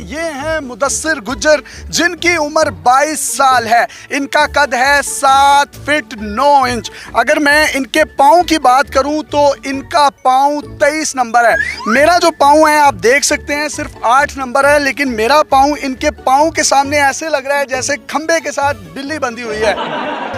ये हैं मुदस्सिर गुज्जर, जिनकी उम्र 22 साल है। इनका कद है 7 फीट 9 इंच। अगर मैं इनके पाँव की बात करूं तो इनका पाँव 23 नंबर है। मेरा जो पाँव है आप देख सकते हैं सिर्फ 8 नंबर है, लेकिन मेरा पाँव इनके पाँव के सामने ऐसे लग रहा है जैसे खंबे के साथ बिल्ली बंधी हुई है।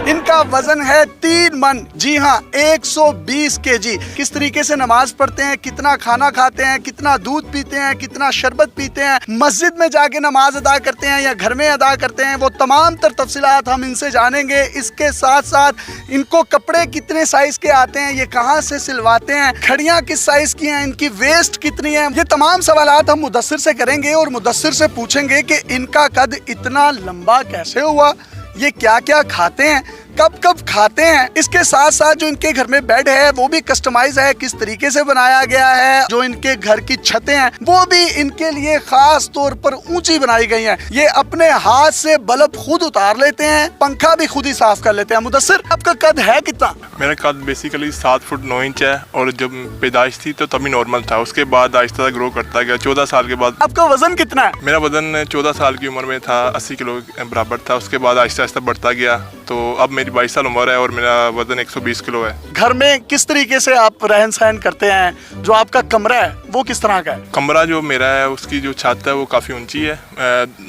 इनका वजन है 3 मन, जी हाँ 120 केजी। किस तरीके से नमाज पढ़ते हैं, कितना खाना खाते हैं, कितना दूध पीते हैं, कितना शरबत पीते हैं, मस्जिद में जाके नमाज अदा करते हैं या घर में अदा करते हैं, वो तमाम तर तफसीलात हम इनसे जानेंगे। इसके साथ साथ इनको कपड़े कितने साइज के आते हैं, ये कहाँ से सिलवाते हैं, घड़ियाँ किस साइज की हैं, इनकी वेस्ट कितनी है, ये तमाम सवालात हम मुदस्सिर से करेंगे और मुदस्सिर से पूछेंगे कि इनका कद इतना लंबा कैसे हुआ, ये क्या क्या खाते हैं, कब कब खाते हैं। इसके साथ साथ जो इनके घर में बेड है वो भी कस्टमाइज है, किस तरीके से बनाया गया है। जो इनके घर की छतें हैं वो भी इनके लिए खास तौर पर ऊंची बनाई गई हैं। ये अपने हाथ से बल्ब खुद उतार लेते हैं, पंखा भी खुद ही साफ कर लेते हैं। मुदस्सिर, आपका कद है कितना? मेरा कद बेसिकली 7 फुट 9 इंच है और जब पैदाइश थी तो तभी नॉर्मल था, उसके बाद आहिस्ता ग्रो करता गया। 14 साल के बाद। आपका वजन कितना है? मेरा वजन 14 साल की उम्र में था 80 किलो बराबर था, उसके बाद आहिस्ता आहिस्ता बढ़ता गया, तो अब मेरी 22 साल उम्र है और मेरा वजन 120 किलो है। घर में किस तरीके से आप रहन सहन करते हैं? जो आपका कमरा है वो किस तरह का है? कमरा जो मेरा है उसकी जो छत है वो काफ़ी ऊंची है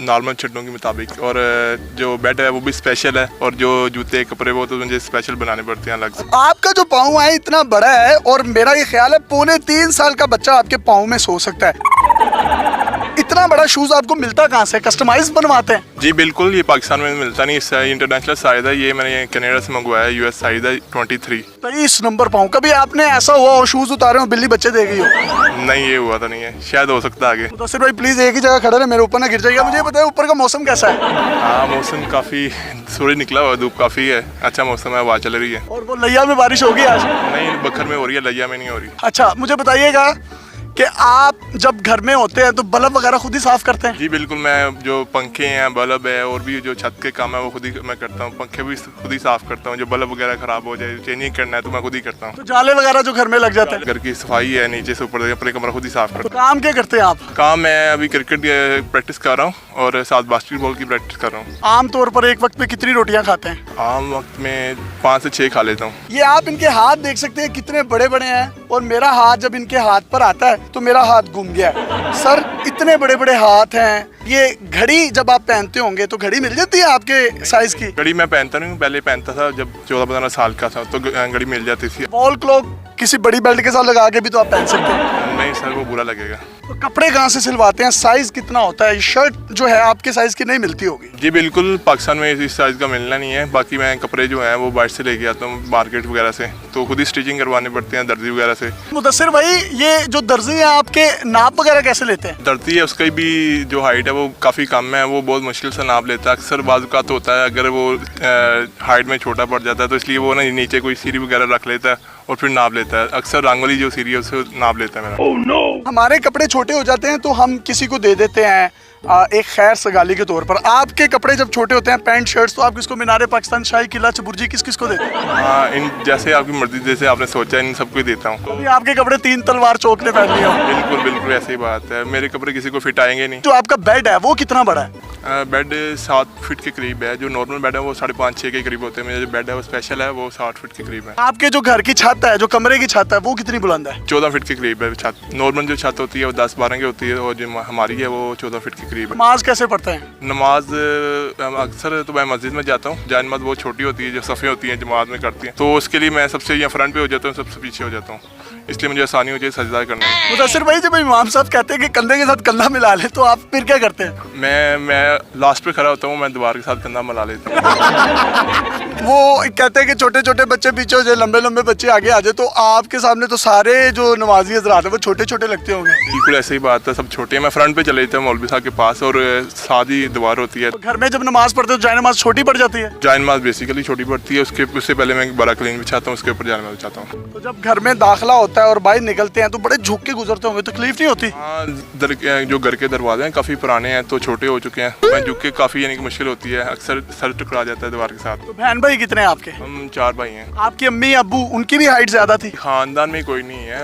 नॉर्मल छतों के मुताबिक, और जो बेड है वो भी स्पेशल है, और जो जूते कपड़े वो तो मुझे स्पेशल बनाने पड़ते हैं अलग से। आपका जो पाँव है इतना बड़ा है और मेरा ये ख्याल है 2.25 साल का बच्चा आपके पाँव में सो सकता है। इतना बड़ा शूज आपको मिलता कहाँ से? कस्टमाइज बनवाते हैं? जी बिल्कुल, ये पाकिस्तान में मिलता नहीं, इससे इंटरनेशनल साइज है, ये मैंने कनाडा से मंगवाया है, यूएस साइज है 23। 23 नंबर पाँव। कभी आपने ऐसा हुआ और शूज उतारे हो बिल्ली बच्चे दे गई हो? नहीं, ये हुआ तो नहीं है, शायद हो सकता है आगे। तो सिर्फ भाई प्लीज एक ही जगह खड़े रहे, मेरे ऊपर ना गिर जाएगा। मुझे बताइए ऊपर का मौसम कैसा है? हाँ, मौसम काफ़ी सूरज निकला हुआ, धूप काफ़ी है, अच्छा मौसम है, हवा चल रही है। और वो लैया में बारिश होगी आज? नहीं, बखर में हो रही है, लैया में नहीं हो रही। अच्छा, मुझे बताइएगा कि आप जब घर में होते हैं तो बल्ब वगैरह खुद ही साफ करते हैं? जी बिल्कुल, मैं जो पंखे हैं, बल्ब है और भी जो छत के काम है वो खुद ही मैं करता हूँ। पंखे भी खुद ही साफ करता हूँ, जो बल्ब वगैरह खराब हो जाए, चेंजिंग करना है तो मैं खुद ही करता हूँ। तो जाले वगैरह जो घर में लग जाते हैं? घर की सफाई है, नीचे से ऊपर अपने कमरा खुद ही साफ करता हूँ। तो काम क्या करते हैं आप? काम मैं अभी क्रिकेट प्रैक्टिस कर रहा हूँ और साथ बास्केटबॉल की प्रैक्टिस कर रहा हूँ। आमतौर पर एक वक्त में कितनी रोटियाँ खाते हैं? आम वक्त में 5 से 6 खा लेता हूँ। ये आप इनके हाथ देख सकते हैं कितने बड़े बड़े हैं, और मेरा हाथ जब इनके हाथ पर आता है तो मेरा हाथ घूम गया। सर, इतने बड़े बड़े हाथ हैं। ये घड़ी जब आप पहनते होंगे तो घड़ी मिल जाती है आपके साइज की? घड़ी मैं पहनता नहीं हूँ, पहले पहनता था जब 14-15 साल का था तो घड़ी मिल जाती थी। वॉल क्लॉक किसी बड़ी बेल्ट के साथ लगा के भी तो आप पहन सकते हैं। नहीं सर, वो बुरा लगेगा। तो कपड़े कहाँ से सिलवाते हैं? साइज कितना होता है? शर्ट जो है आपके साइज की नहीं मिलती होगी? जी बिल्कुल, पाकिस्तान में इस साइज का मिलना नहीं है। बाकी मैं कपड़े जो हैं वो बाहर से लेके आता हूँ मार्केट वगैरह से, तो खुद ही स्टिचिंग करवाने पड़ते हैं दर्जी वगैरह से। मुदस्सिर भाई, ये जो दर्जी है आपके नाप वगैरह कैसे लेते हैं? दर्जी है, उसकी भी जो हाइट है वो काफ़ी कम है, वो बहुत मुश्किल से नाप लेता है। अक्सर बाज़ तो होता है अगर वो हाइट में छोटा पड़ जाता है तो इसलिए वो ना नीचे कोई सीढ़ी वगैरह रख लेता है और फिर नाप लेता है। अक्सर रंगोली जो सीढ़ी है उससे नाप लेता है मेरा। Oh, no! हमारे कपड़े छोटे हो जाते हैं तो हम किसी को दे देते हैं एक खैर सगाली के तौर पर। आपके कपड़े जब छोटे होते हैं, पैंट शर्ट्स, तो आप किसको मीनारे पाकिस्तान, शाही किला, चबुर्जी, किस किस को देते हैं? हाँ, इन जैसे आपकी मर्जी, जैसे आपने सोचा इन सबको ही देता हूँ। तो आपके कपड़े 3 तलवार चौक ने पहन लिए हो? बिल्कुल बिल्कुल, ऐसी बात है, मेरे कपड़े किसी को फिट आएंगे नहीं। जो आपका बेड है वो कितना बड़ा है? बेड 7 फीट के करीब है। जो नॉर्मल बेड है वो 5.5-6 के करीब होते हैं। मेरा जो बेड है वो स्पेशल है, वो 60 फीट के करीब है। आपके जो घर की छत है, जो कमरे की छत है, वो कितनी बुलंद है? 14 फीट के करीब है छत। नॉर्मल जो छत होती है वो 10-12 की होती है, और जो हमारी है वो 14 फीट के करीब है। नमाज कैसे पढ़ते हैं? नमाज अक्सर तो मैं मस्जिद में जाता हूँ। जान नमाज बहुत छोटी होती है, जो सफ़े होती हैं जमात में करती हैं, तो उसके लिए मैं सबसे या फ्रंट पे हो जाता हूँ, सबसे पीछे हो जाता हूँ, इसलिए मुझे आसानी हो जाए सजदा करने में। मुदस्सिर भाई, जब इमाम साहब कहते हैं कि कंधे के साथ कंधा मिला ले तो आप फिर क्या करते हैं? मैं लास्ट पे खड़ा होता हूँ, मैं दीवार के साथ कंधा मिला लेता हूँ। वो कहते हैं कि छोटे छोटे बच्चे पीछे हो जाए, लंबे लंबे बच्चे आगे आ जाए, तो आपके सामने तो सारे जो नमाजी हजरात है वो छोटे छोटे लगते होंगे। बिल्कुल ऐसे ही बात है, सब छोटे हैं। मैं फ्रंट पे चले जाता हूँ मौलवी साहब के पास, और साथ ही दीवार होती है। तो घर में जब नमाज पढ़ते हो जाए नमाज छोटी पड़ जाती है? जाए नमाज बेसिकली छोटी पड़ती है, उससे पहले मैं बड़ा क्लीन बिछाता हूँ, उसके ऊपर जाए नमाज बिछाता हूँ। तो जब घर में दाखिला होता है और बाहर निकलते हैं तो बड़े झुक के गुजरते होंगे, तकलीफ नहीं होती? हाँ, जो घर के दरवाजे हैं काफ़ी पुराने हैं तो छोटे हो चुके हैं, मैं झुक के काफ़ी यानी कि मुश्किल होती है, अक्सर सर टकरा जाता है दीवार के साथ। तो बहन भाई भाई कितने हैं आपके? हम 4 भाई हैं। आपकी अम्मी अब्बू उनकी भी हाइट ज्यादा थी? ख़ानदान में कोई नहीं है,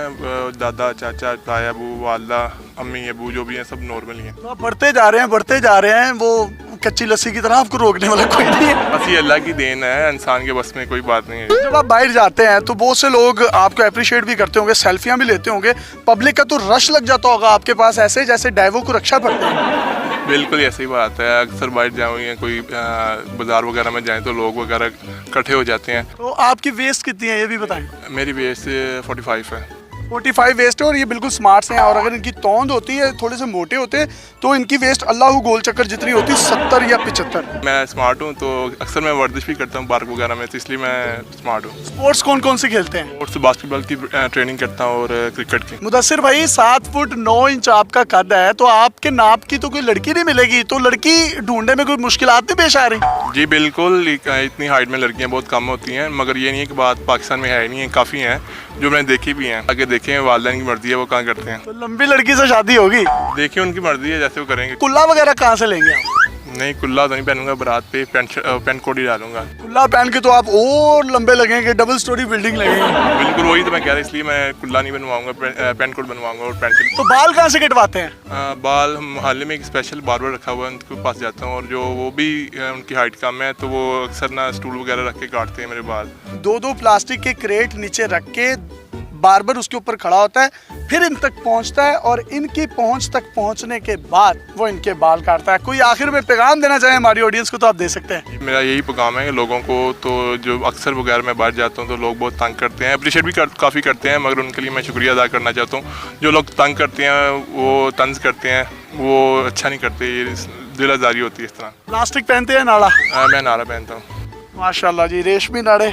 दादा चाचा ताया अबू वाला अम्मी अबू जो भी हैं सब नॉर्मल ही हैं। तो आप बढ़ते जा रहे हैं, वो कच्ची लस्सी की तरह आपको रोकने वाला कोई नहीं है। बस ये अल्लाह की देन है, इंसान के बस में कोई बात नहीं है। जब आप बाहर जाते हैं तो बहुत से लोग आपको अप्रिशिएट भी करते होंगे, सेल्फियां भी लेते होंगे, पब्लिक का तो रश लग जाता होगा आपके पास, ऐसे जैसे डाइवो को रक्षा पड़ते हैं। बिल्कुल ऐसी ही बात है। अक्सर बाहर जाऊँ या कोई बाज़ार वगैरह में जाएँ तो लोग वगैरह इकट्ठे हो जाते हैं। तो आपकी वेस्ट कितनी है ये भी बताएं? मेरी वेस्ट 45 है। 45 वेस्ट है और ये बिल्कुल स्मार्ट हैं, और अगर इनकी तौंद होती है, थोड़े से मोटे होते हैं, तो इनकी वेस्ट अल्लाह गोल चक्कर जितनी होती है 70 या 75। मैं स्मार्ट हूँ तो अक्सर मैं वर्जिश भी करता हूँ पार्क वगैरह में, तो इसलिए मैं स्मार्ट हूँ। स्पोर्ट्स कौन कौन से खेलते हैं? और बास्केटबॉल की ट्रेनिंग करता हूँ और क्रिकेट की। मुदस्सिर भाई 7 फुट 9 इंच आपका कद है, तो आपके नाप की तो कोई लड़की नहीं मिलेगी, तो लड़की ढूंढने में कोई मुश्किलात नहीं पेश आ रही? जी बिल्कुल, इतनी हाइट में लड़कियाँ बहुत कम होती हैं, मगर ये नहीं है कि बात पाकिस्तान में है नहीं है, काफ़ी हैं जो मैंने देखी भी हैं। आगे देखे हैं, वालिदैन की मर्जी है वो कहाँ करते हैं। तो लंबी लड़की से शादी होगी? देखिए उनकी मर्जी है, जैसे वो करेंगे। कुल्ला वगैरह कहाँ से लेंगे आप? नहीं, कुल्ला तो नहीं पहनूंगा, बारात पे पेंट कोट ही डालूंगा। कुल्ला पहन के तो आप और लंबे लगेंगे, डबल स्टोरी बिल्डिंग लगेगी। बिल्कुल वही तो मैं कह रहा, इसलिए मैं कुल्ला नहीं बनवाऊंगा, पेंट कोट बनवाऊंगा और पेंट। तो बाल कहाँ से कटवाते हैं? बाल हम मोहल्ले में एक स्पेशल बार्बर रखा हुआ है, उनके पास जाता हूँ, और जो वो भी उनकी हाइट कम है तो वो अक्सर ना स्टूल वगैरह रख के काटते हैं मेरे बाल। 2-2 प्लास्टिक के क्रेट नीचे रख के बार्बर उसके ऊपर खड़ा होता है, फिर इन तक पहुंचता है, और इनकी पहुंच तक पहुंचने के बाद वो इनके बाल काटता है। कोई आखिर में पैगाम देना चाहे हमारी ऑडियंस को तो आप दे सकते हैं। मेरा यही पैगाम है कि लोगों को, तो जो अक्सर वगैरह मैं बाहर जाता हूँ तो लोग बहुत तंग करते हैं, अप्रिशिएट भी काफ़ी करते हैं, मगर उनके लिए मैं शुक्रिया अदा करना चाहता हूँ। जो लोग तंग करते हैं, वो तंज करते हैं, वो अच्छा नहीं करते, ये दिल आज़ारी होती है इस तरह। प्लास्टिक पहनते हैं नाड़ा? मैं नारा पहनता हूँ। माशाल्लाह जी, रेशमी नाड़े,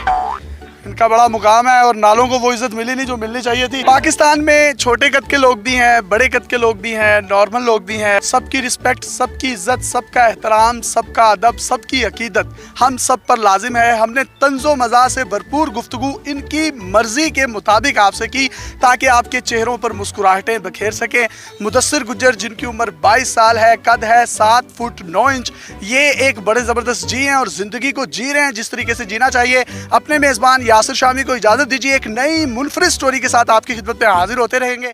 इनका बड़ा मुकाम है, और नालों को वो इज्जत मिली नहीं जो मिलनी चाहिए थी। पाकिस्तान में छोटे कद के लोग भी हैं, बड़े कद के लोग भी हैं, नॉर्मल लोग भी हैं। सबकी रिस्पेक्ट, सबकी इज्जत, सबका एहतराम, सबका अदब, सबकी अकीदत हम सब पर लाजिम है। हमने तंज़ो मज़ा से भरपूर गुफ्तगू इनकी मर्जी के मुताबिक आपसे की, ताकि आपके चेहरों पर मुस्कुराहटें बखेर सकें। मुदस्सिर गुज्जर, जिनकी उम्र 22 साल है, कद है 7 फुट 9 इंच, ये एक बड़े ज़बरदस्त जी हैं और ज़िंदगी को जी रहे हैं जिस तरीके से जीना चाहिए। अपने मेज़बान यासिर शामी को इजाज़त दीजिए, एक नई मुनफरिद स्टोरी के साथ आपकी खिदमत में हाजिर होते रहेंगे।